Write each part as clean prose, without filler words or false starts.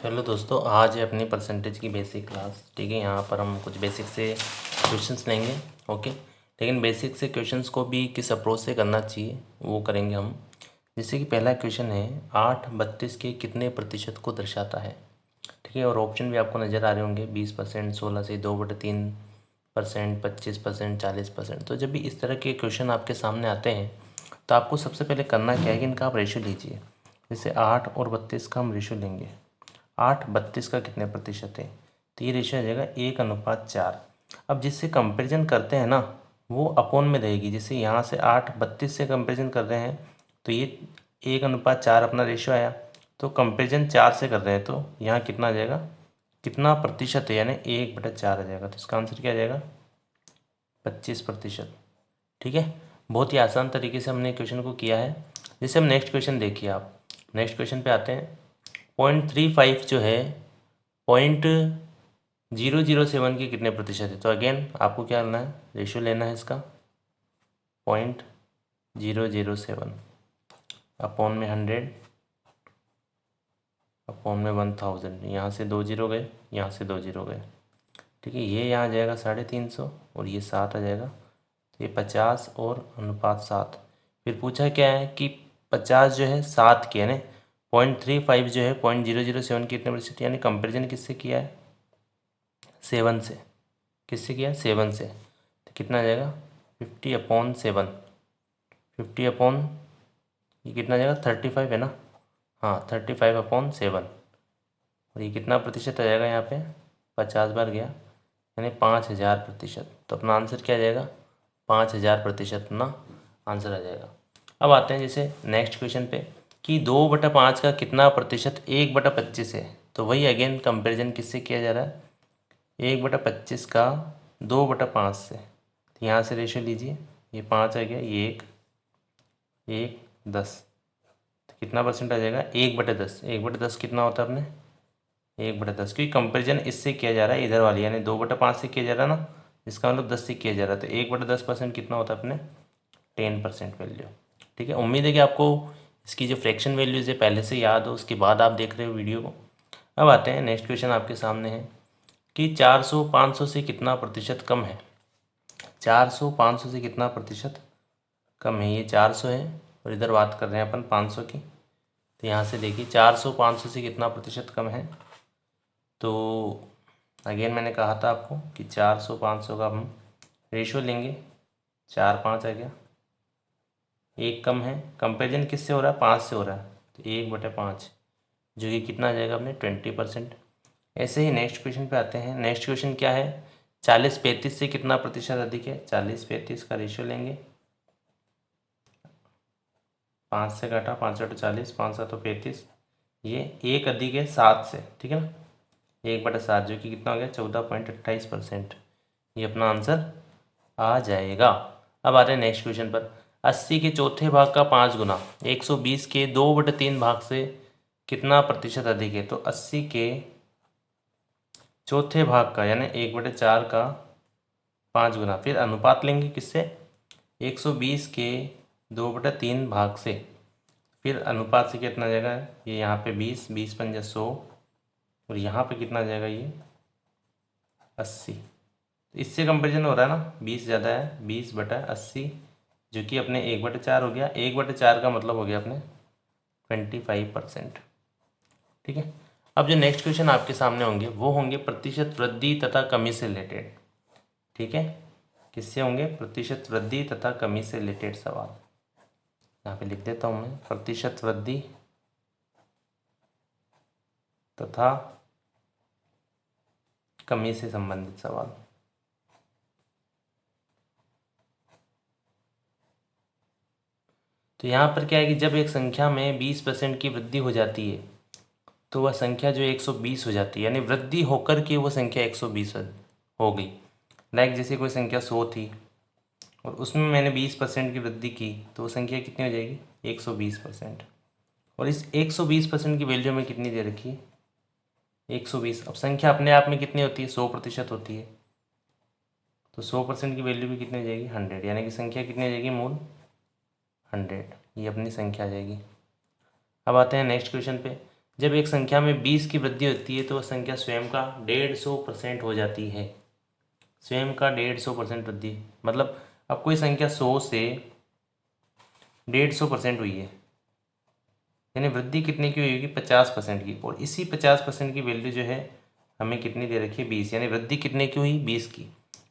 Hello दोस्तों, आज है अपनी परसेंटेज की बेसिक क्लास। ठीक है, यहाँ पर हम कुछ बेसिक से क्वेश्चंस लेंगे। ओके, लेकिन बेसिक से क्वेश्चंस को भी किस अप्रोच से करना चाहिए वो करेंगे हम। जैसे कि पहला क्वेश्चन है, 8 32 के कितने प्रतिशत को दर्शाता है। ठीक है, और ऑप्शन भी आपको नज़र आ रहे होंगे, 20%, 16 से 2/3%, 25%, 40%। तो जब भी इस तरह के क्वेश्चन आपके सामने आते हैं तो आपको सबसे पहले करना क्या है कि इनका आप रेशो लीजिए। जैसे 8 और 32 का हम रेशो लेंगे। 8 32 का कितने प्रतिशत है, तो ये रेशियो आ जाएगा 1:4। अब जिससे कंपेरिजन करते हैं ना, वो अपॉन में रहेगी। जैसे यहाँ से 8 32 से कंपेरिजन कर रहे हैं तो ये 1:4 अपना रेशियो आया। तो कंपेरिजन 4 से कर रहे हैं तो यहाँ कितना आ जाएगा, कितना प्रतिशत है, यानी 1/4 आ जाएगा। तो इसका आंसर क्या आ जाएगा, 25%। ठीक है, बहुत ही आसान तरीके से हमने क्वेश्चन को किया है। जैसे हम नेक्स्ट क्वेश्चन देखिए, आप नेक्स्ट क्वेश्चन पे आते हैं। 0.35 जो है 0.007 के कितने प्रतिशत है। तो अगेन आपको क्या करना है, रेशियो लेना है इसका। 0.007 अपॉन में 100 अपॉन में 1000। यहाँ से 2 जीरो गए, यहाँ से 2 जीरो गए। ठीक है, ये यहाँ आ जाएगा 350 और ये 7 आ जाएगा। तो ये 50 और अनुपात 7। फिर पूछा क्या है कि 50 जो है 7 की, यानी 0.35 जो है 0.007 कितने प्रतिशत, यानी कंपेरिजन किससे किया है, 7 से। किससे किया, 7 से। तो कितना आ जाएगा, 50/7। 50 ये कितना आ जाएगा, 35 है ना। हाँ, 35/7। और ये कितना प्रतिशत आ जाएगा, यहाँ पे 50 बार गया, यानी 5000%। तो अपना आंसर क्या आ जाएगा, 5000% अपना आंसर आ जाएगा। अब आते हैं जैसे नेक्स्ट क्वेश्चन पे कि 2/5 का कितना प्रतिशत 1/25 है। तो वही अगेन कंपेरिजन किससे किया जा रहा है, 1/25 का 2/5 से। तो यहाँ से रेशो लीजिए, ये 5 आ गया, ये 1 10। तो कितना परसेंट आ जाएगा, 1/10। 1/10 कितना होता है अपने, 1/10, क्योंकि कंपेरिजन इससे किया जा रहा है, इधर वाली यानी 2/5 से किया जा रहा है ना, इसका मतलब 10 से किया जा रहा है। तो 1/10% कितना होता है अपने, 10% वैल्यू। ठीक है, उम्मीद है कि आपको इसकी जो फ्रैक्शन वैल्यूज़ है पहले से याद हो, उसके बाद आप देख रहे हो वीडियो को। अब आते हैं नेक्स्ट क्वेश्चन आपके सामने है कि 400 500 से कितना प्रतिशत कम है। 400 500 से कितना प्रतिशत कम है। ये 400 है और इधर बात कर रहे हैं अपन 500 की। तो यहाँ से देखिए 400 500 से कितना प्रतिशत कम है। तो अगेन मैंने कहा था आपको कि 400 500 का हम रेशो लेंगे। 4 5 आ गया, एक कम है। कंपेरिजन किससे हो रहा है, 5 से हो रहा है। तो 1/5 जो कि कितना आ जाएगा अपने 20%। ऐसे ही नेक्स्ट क्वेश्चन पे आते हैं। नेक्स्ट क्वेश्चन क्या है, 40 35 से कितना प्रतिशत अधिक है। 40 35 का रेशियो लेंगे। 5 से काटा, 5 × 8 = 40, 5 7 35। ये एक अधिक है 7 से, ठीक है ना, 1/7 जो कि कितना हो गया, 14.28%। ये अपना आंसर आ जाएगा। अब आते हैं नेक्स्ट क्वेश्चन पर। 80 के चौथे भाग का 5 गुना 120 के 2/3 भाग से कितना प्रतिशत अधिक है। तो 80 के चौथे भाग का यानी 1/4 का 5 गुना, फिर अनुपात लेंगे किससे, 120 के 2/3 भाग से। फिर अनुपात से कितना आ जाएगा, ये यहाँ पे 20, 20 पंजा 100, और यहाँ पे कितना आ जाएगा, ये 80। तो इससे कंपेरिजन हो रहा है ना, 20 ज़्यादा है, 20/80 जो कि अपने 1/4 हो गया। 1/4 का मतलब हो गया अपने 25%। ठीक है, अब जो नेक्स्ट क्वेश्चन आपके सामने होंगे वो होंगे प्रतिशत वृद्धि तथा कमी से रिलेटेड। ठीक है, किससे होंगे, प्रतिशत वृद्धि तथा कमी से रिलेटेड सवाल। यहाँ पे लिख देता हूँ मैं, प्रतिशत वृद्धि तथा कमी से संबंधित सवाल। तो यहाँ पर क्या है कि जब एक संख्या में 20% की वृद्धि हो जाती है तो वह संख्या जो 120 हो जाती है, यानी वृद्धि होकर के वो संख्या 120 हो गई। लाइक जैसे कोई संख्या 100 थी और उसमें मैंने 20% की वृद्धि की तो वो संख्या कितनी हो जाएगी, 120%। और इस 120% की वैल्यू में कितनी दे रखी है, 120। अब संख्या अपने आप में कितनी होती है, 100% होती है। तो 100% की वैल्यू भी कितनी हो जाएगी, 100, यानी कि संख्या कितनी हो जाएगी, मूल 100। ये अपनी संख्या आ जाएगी। अब आते हैं नेक्स्ट क्वेश्चन पे। जब एक संख्या में 20 की वृद्धि होती है तो वह संख्या स्वयं का 150% हो जाती है। स्वयं का 150% वृद्धि मतलब अब कोई संख्या 100 से 150% हुई है, यानी वृद्धि कितने की हुई होगी 50% की, और इसी 50% की वैल्यू जो है हमें कितनी दे रखी है 20, यानी वृद्धि कितने की हुई 20 की।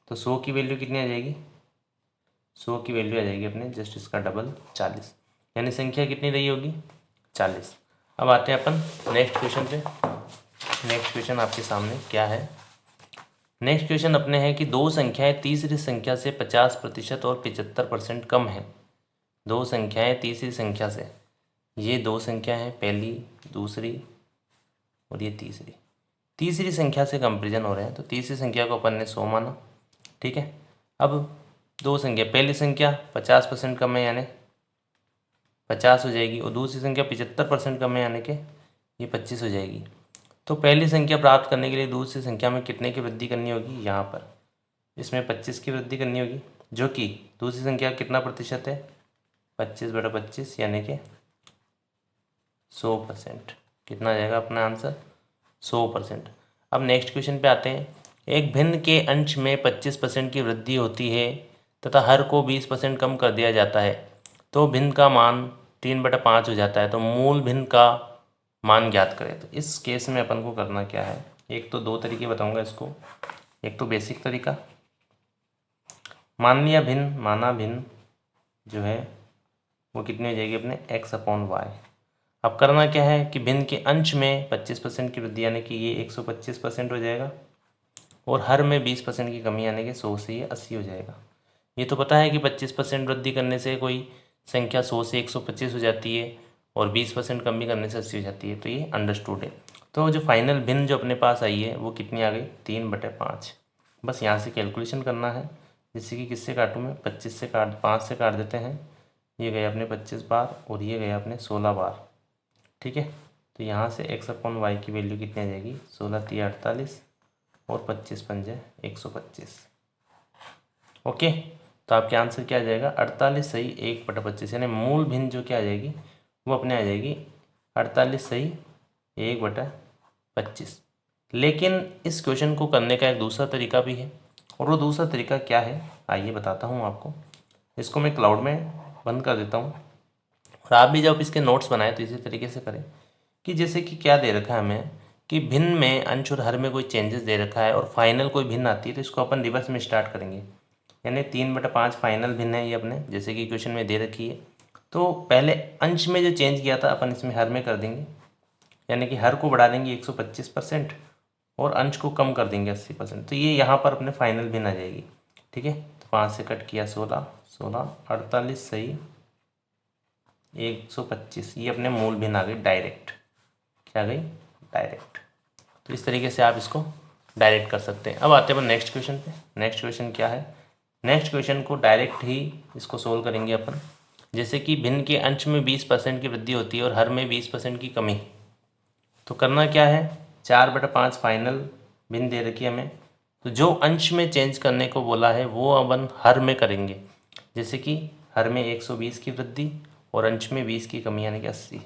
तो 100 की वैल्यू कितनी आ जाएगी, 100 की वैल्यू आ जाएगी अपने जस्ट इसका डबल 40, यानी संख्या कितनी रही होगी 40। अब आते हैं अपन नेक्स्ट क्वेश्चन पे। नेक्स्ट क्वेश्चन आपके सामने क्या है। नेक्स्ट क्वेश्चन अपने हैं कि दो संख्याएं तीसरी संख्या से 50% और 75% कम है। दो संख्याएं तीसरी संख्या से, ये दो संख्या हैं, पहली दूसरी और ये तीसरी, तीसरी संख्या से कंपेरिजन हो रहे हैं। तो तीसरी संख्या को अपन ने 100 माना, ठीक है। अब दो संख्या, पहली संख्या 50% कम है यानी 50 हो जाएगी, और दूसरी संख्या 75% कम है यानी कि ये 25 हो जाएगी। तो पहली संख्या प्राप्त करने के लिए दूसरी संख्या में कितने की वृद्धि करनी होगी, यहाँ पर इसमें 25 की वृद्धि करनी होगी, जो कि दूसरी संख्या कितना प्रतिशत है 25/25 यानी कि 100%। कितना आ जाएगा अपना आंसर 100%। अब नेक्स्ट क्वेश्चन पे आते हैं। एक भिन्न के अंश में 25% की वृद्धि होती है तथा हर को 20% कम कर दिया जाता है, तो भिन्न का मान 3/5 हो जाता है। तो मूल भिन्न का मान ज्ञात करें। तो इस केस में अपन को करना क्या है, एक तो दो तरीके बताऊंगा इसको। एक तो बेसिक तरीका, मान लिया भिन्न, माना भिन्न जो है वो कितनी हो जाएगी अपने x/y। अब करना क्या है कि भिन्न के अंश में 25% की वृद्धि यानी कि ये 125% हो जाएगा, और हर में 20% की कमी यानी कि 100 से ये 80 हो जाएगा। ये तो पता है कि 25% वृद्धि करने से कोई संख्या 100 से 125 हो जाती है, और 20% कमी करने से 80 हो जाती है, तो ये अंडरस्टूड है। तो जो फाइनल भिन्न जो अपने पास आई है वो कितनी आ गई 3/5। बस यहाँ से कैलकुलेशन करना है, जैसे कि किससे काटूँ मैं 25 से काट 5 से काट देते हैं, ये गए अपने 25 बार और ये गए अपने 16 बार, ठीक है। तो यहाँ से x/y की वैल्यू कितनी आ जाएगी 16×3 48 और 25×5 125। ओके, तो आपके आंसर क्या आ जाएगा 48 सही 1/25, यानी मूल भिन्न जो क्या आ जाएगी वो अपने आ जाएगी 48 सही 1/25। लेकिन इस क्वेश्चन को करने का एक दूसरा तरीका भी है, और वो दूसरा तरीका क्या है आइए बताता हूँ आपको। इसको मैं क्लाउड में बंद कर देता हूँ, और आप भी जब इसके नोट्स बनाए तो इसी तरीके से करें कि जैसे कि क्या दे रखा है हमें कि भिन्न में अंश और हर में कोई चेंजेस दे रखा है, और फाइनल कोई भिन्न आती है तो इसको अपन रिवर्स में स्टार्ट करेंगे। यानी 3/5 फाइनल भिन्न है ये अपने, जैसे कि क्वेश्चन में दे रखी है। तो पहले अंश में जो चेंज किया था अपन इसमें हर में कर देंगे, यानी कि हर को बढ़ा देंगे 125% और अंश को कम कर देंगे 80%। तो ये यहाँ पर अपने फाइनल भिन्न आ जाएगी, ठीक है। तो 5 से कट किया 16 16 48 सही 125, ये अपने मूल भिन्न आ गई डायरेक्ट। क्या आ गई डायरेक्ट। तो इस तरीके से आप इसको डायरेक्ट कर सकते हैं। अब आते हैं अपन नेक्स्ट क्वेश्चन पे। नेक्स्ट क्वेश्चन क्या है, नेक्स्ट क्वेश्चन को डायरेक्ट ही इसको सोल्व करेंगे अपन। जैसे कि भिन्न के अंश में 20% की वृद्धि होती है और हर में 20% की कमी। तो करना क्या है 4/5 फाइनल भिन्न दे रखी है हमें, तो जो अंश में चेंज करने को बोला है वो अपन हर में करेंगे। जैसे कि हर में 120 की वृद्धि और अंश में 20 की कमी यानी कि 80,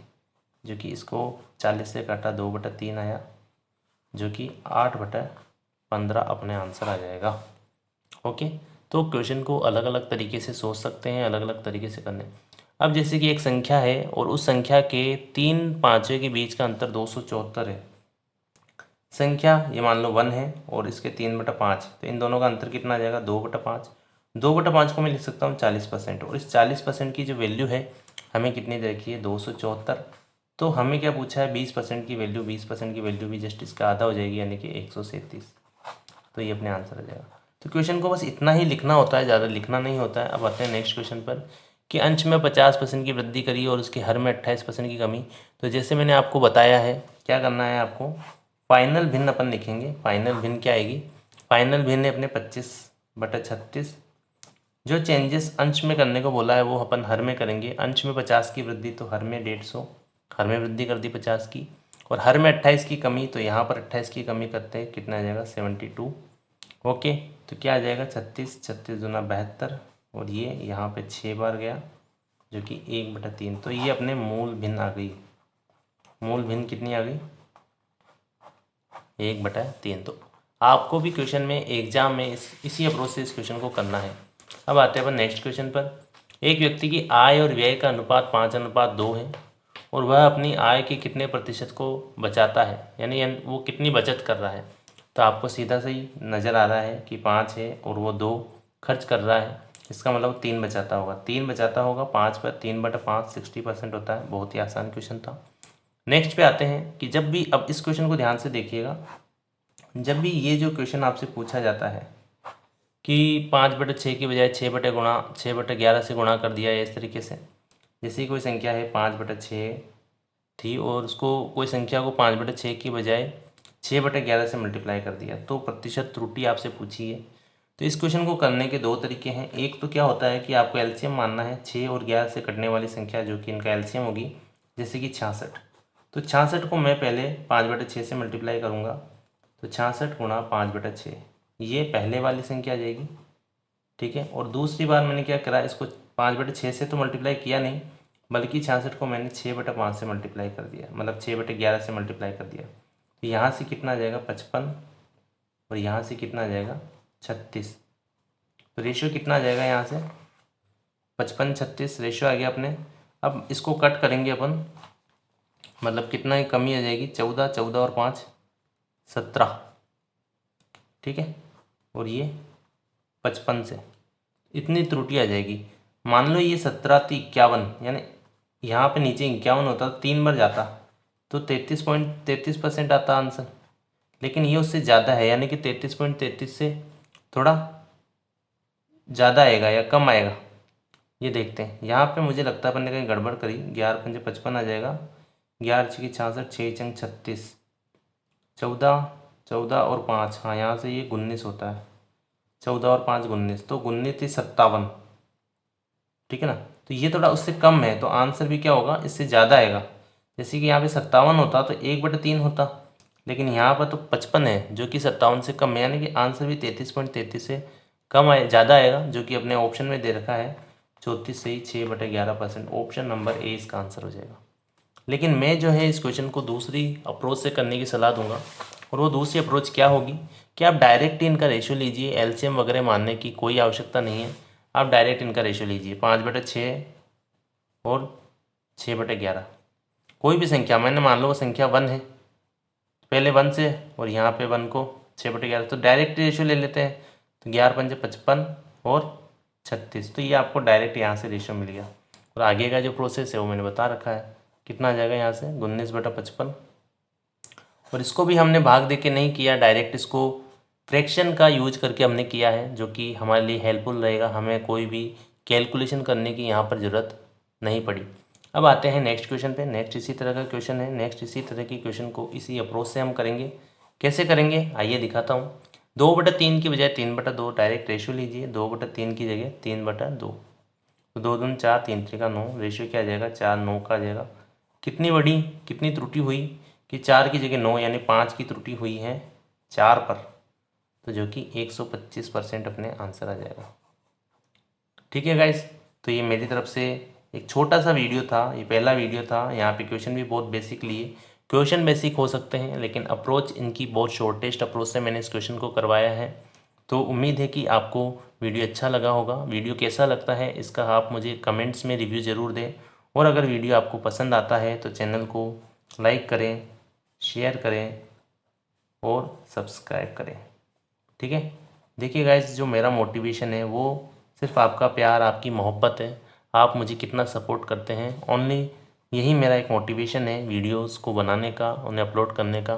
जो कि इसको 40 से काटा 2/3 आया, जो कि 8/15 अपने आंसर आ जाएगा। ओके, तो क्वेश्चन को अलग अलग तरीके से सोच सकते हैं, अलग अलग तरीके से करने। अब जैसे कि एक संख्या है और उस संख्या के 3 पाँचवें के बीच का अंतर 274 है। संख्या ये मान लो 1 है और इसके 3/5, तो इन दोनों का अंतर कितना आ जाएगा 2/5। 2/5 को मैं लिख सकता हूँ 40%, और इस 40% की जो वैल्यू है हमें कितनी दे रखी है 274। तो हमें क्या पूछा है 20% की वैल्यू, 20% की वैल्यू भी जस्ट इसका आधा हो जाएगी यानी कि 137। तो ये अपने आंसर आ जाएगा। तो क्वेश्चन को बस इतना ही लिखना होता है, ज़्यादा लिखना नहीं होता है। अब आते हैं नेक्स्ट क्वेश्चन पर कि अंश में 50% की वृद्धि करी और उसके हर में 28% की कमी। तो जैसे मैंने आपको बताया है क्या करना है आपको, फाइनल भिन्न अपन लिखेंगे। फाइनल भिन्न क्या आएगी, फाइनल भिन्न अपने 25/36। जो चेंजेस अंश में करने को बोला है वो अपन हर में करेंगे। अंश में 50 की वृद्धि तो हर में 150, हर में वृद्धि कर दी 50 की, और हर में 28 की कमी, तो यहाँ पर 28 की कमी करते हैं कितना आ जाएगा 72। ओके, तो क्या आ जाएगा 36, 36 दूना 72, और ये यहाँ पे 6 बार गया जो कि 1/3। तो ये अपने मूल भिन्न आ गई। मूल भिन्न कितनी आ गई, 1/3। तो आपको भी क्वेश्चन में एग्जाम में इसी अप्रोच से इस क्वेश्चन को करना है। अब आते हैं अपन नेक्स्ट क्वेश्चन पर। एक व्यक्ति की आय और व्यय का अनुपात 5:2 है और वह अपनी आय के कितने प्रतिशत को बचाता है, यानी वो कितनी बचत कर रहा है। तो आपको सीधा सही नज़र आ रहा है कि 5 है और वो 2 खर्च कर रहा है, इसका मतलब 3 बचाता होगा। 3 बचाता होगा 5 पर 3/5 60% होता है। बहुत ही आसान क्वेश्चन था। नेक्स्ट पे आते हैं कि जब भी, अब इस क्वेश्चन को ध्यान से देखिएगा, जब भी ये जो क्वेश्चन आपसे पूछा जाता है कि 5/6 की बजाय 6/11 से गुणा कर दिया है, इस तरीके से, जैसे कोई संख्या है 5/6 थी और उसको कोई संख्या को 5/6 की बजाय 6/11 से मल्टीप्लाई कर दिया, तो प्रतिशत त्रुटि आपसे पूछी है। तो इस क्वेश्चन को करने के 2 तरीके हैं। एक तो क्या होता है कि आपको एलसीएम मानना है 6 और 11 से कटने वाली संख्या जो कि इनका एलसीएम होगी, जैसे कि 66। तो 66 को मैं पहले 5/6 से मल्टीप्लाई करूँगा, तो 66 गुणा 5/6 ये पहले वाली संख्या आ जाएगी, ठीक है। और दूसरी बार मैंने क्या करा, इसको 5/6 से तो मल्टीप्लाई किया नहीं, बल्कि 66 को मैंने 6/5 से मल्टीप्लाई कर दिया, मतलब 6/11 से मल्टीप्लाई कर दिया। तो यहाँ से कितना आ जाएगा 55 और यहाँ से कितना आ जाएगा 36। तो रेशियो कितना आ जाएगा यहाँ से 55-36 रेशियो आ गया अपने। अब इसको कट करेंगे अपन, मतलब कितना ही कमी आ जाएगी 14, 14 और 5 17, ठीक है। और ये 55 से इतनी त्रुटि आ जाएगी। मान लो ये 17 थी 51, यानी यहाँ पे नीचे 51 होता तो 3 बार जाता तो 33.33% आता आंसर, लेकिन ये उससे ज़्यादा है, यानी कि 33.33 से थोड़ा ज़्यादा आएगा या कम आएगा, ये देखते हैं। यहाँ पे मुझे लगता है अपन ने कहीं गड़बड़ करी। 11×5 55 आ जाएगा, 11×6 66, 6×6 36, 14, 14 और 5, हाँ यहाँ से ये 19 होता है, 14 और 5 19, तो 19 थी 57, ठीक है ना। तो ये थोड़ा उससे कम है, तो आंसर भी क्या होगा इससे ज़्यादा आएगा। जैसे कि यहाँ पे 57 होता तो 1/3 होता, लेकिन यहाँ पर तो 55 है जो कि 57 से कम है, यानी कि आंसर भी 33.33 से कम आए, ज़्यादा आएगा, जो कि अपने ऑप्शन में दे रखा है 34 से ही 6/11%। ऑप्शन नंबर ए इसका आंसर हो जाएगा। लेकिन मैं जो है इस क्वेश्चन को दूसरी अप्रोच से करने की सलाह दूंगा, और वो दूसरी अप्रोच क्या होगी कि आप डायरेक्ट इनका रेशियो लीजिए, एलसीएम वगैरह मानने की कोई आवश्यकता नहीं है। आप डायरेक्ट इनका रेशियो लीजिए 5/6 और 6/11, कोई भी संख्या, मैंने मान लो वो संख्या 1 है, पहले 1 से और यहाँ पे 1 को 6/11, तो डायरेक्ट रेशियो ले लेते हैं। तो 11×5 55 और 36, तो ये आपको डायरेक्ट यहाँ से रेशियो मिल गया। और आगे का जो प्रोसेस है वो मैंने बता रखा है, कितना आ जाएगा यहाँ से 19/55। और इसको भी हमने भाग दे के नहीं किया, डायरेक्ट इसको फ्रैक्शन का यूज करके हमने किया है, जो कि हमारे लिए हेल्पफुल रहेगा। हमें कोई भी कैलकुलेशन करने की यहाँ पर ज़रूरत नहीं पड़ी। अब आते हैं नेक्स्ट क्वेश्चन पे। नेक्स्ट इसी तरह का क्वेश्चन है, नेक्स्ट इसी तरह की क्वेश्चन को इसी अप्रोच से हम करेंगे। कैसे करेंगे आइए दिखाता हूँ। 2/3 की बजाय 3/2 डायरेक्ट रेशियो लीजिए, 2/3 की जगह 3/2, तो 2 दूनी 4, 3 3 9, रेशियो क्या आ जाएगा 4 9 का आ जाएगा। कितनी त्रुटि हुई कि 4 की जगह 9, यानी 5 की त्रुटि हुई है 4 पर, तो जो कि 125% अपने आंसर आ जाएगा। ठीक है गाइस, तो ये मेरी तरफ से एक छोटा सा वीडियो था, ये पहला वीडियो था। यहाँ पे क्वेश्चन भी बहुत बेसिक लिए, क्वेश्चन बेसिक हो सकते हैं, लेकिन अप्रोच इनकी बहुत शॉर्टेस्ट अप्रोच से मैंने इस क्वेश्चन को करवाया है। तो उम्मीद है कि आपको वीडियो अच्छा लगा होगा। वीडियो कैसा लगता है इसका आप मुझे कमेंट्स में रिव्यू ज़रूर दें, और अगर वीडियो आपको पसंद आता है तो चैनल को लाइक करें, शेयर करें और सब्सक्राइब करें। ठीक है, देखिए गाइस, जो मेरा मोटिवेशन है वो सिर्फ आपका प्यार, आपकी मोहब्बत है। आप मुझे कितना सपोर्ट करते हैं, ओनली यही मेरा एक मोटिवेशन है वीडियोस को बनाने का, उन्हें अपलोड करने का।